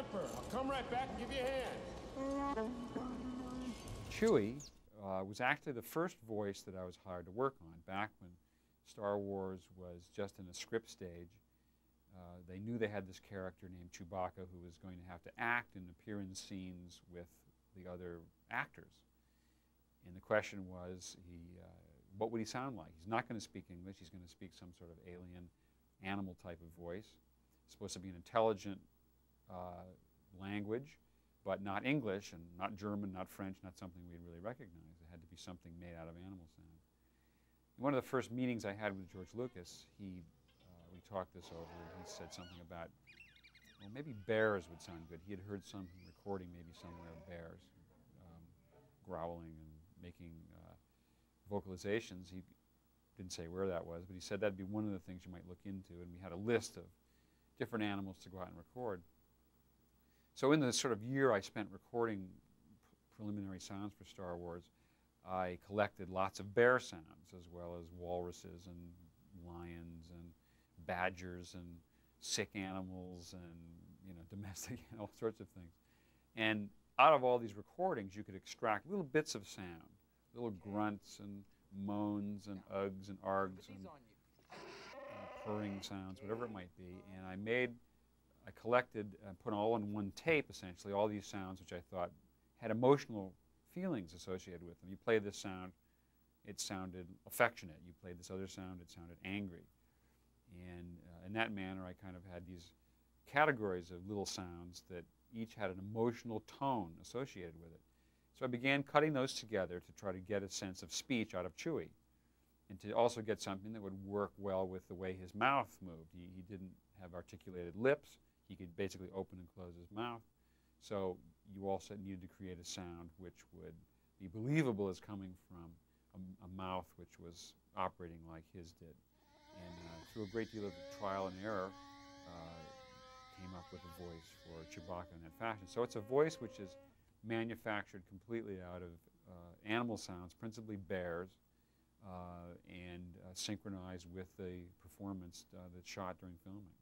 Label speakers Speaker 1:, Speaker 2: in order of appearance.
Speaker 1: temper. I'll come right back and give you a hand.
Speaker 2: Chewie was actually the first voice that I was hired to work on back when Star Wars was just in a script stage. They knew they had this character named Chewbacca who was going to have to act and appear in scenes with the other actors. And the question was, what would he sound like? He's not going to speak English. He's going to speak some sort of alien animal type of voice. It's supposed to be an intelligent language, but not English and not German, not French, not something we'd really recognize. It had to be something made out of animal sound. In one of the first meetings I had with George Lucas, we talked this over, and he said something about, well, maybe bears would sound good. He had heard some recording maybe somewhere of bears growling and making vocalizations. He didn't say where that was, but he said that'd be one of the things you might look into, and we had a list of different animals to go out and record. So in the sort of year I spent recording preliminary sounds for Star Wars, I collected lots of bear sounds, as well as walruses and lions and badgers and sick animals and domestic, all sorts of things. And out of all these recordings, you could extract little bits of sound, little grunts and moans and ugs and args and purring sounds, whatever it might be. And I collected and put all on one tape, essentially, all these sounds which I thought had emotional feelings associated with them. You play this sound, it sounded affectionate. You played this other sound, it sounded angry. And in that manner, I kind of had these categories of little sounds that each had an emotional tone associated with it. So I began cutting those together to try to get a sense of speech out of Chewie, and to also get something that would work well with the way his mouth moved. He didn't have articulated lips. He could basically open and close his mouth. So you also needed to create a sound which would be believable as coming from a mouth which was operating like his did. And through a great deal of trial and error, came up with a voice for Chewbacca in that fashion. So it's a voice which is manufactured completely out of animal sounds, principally bears, and synchronized with the performance that's shot during filming.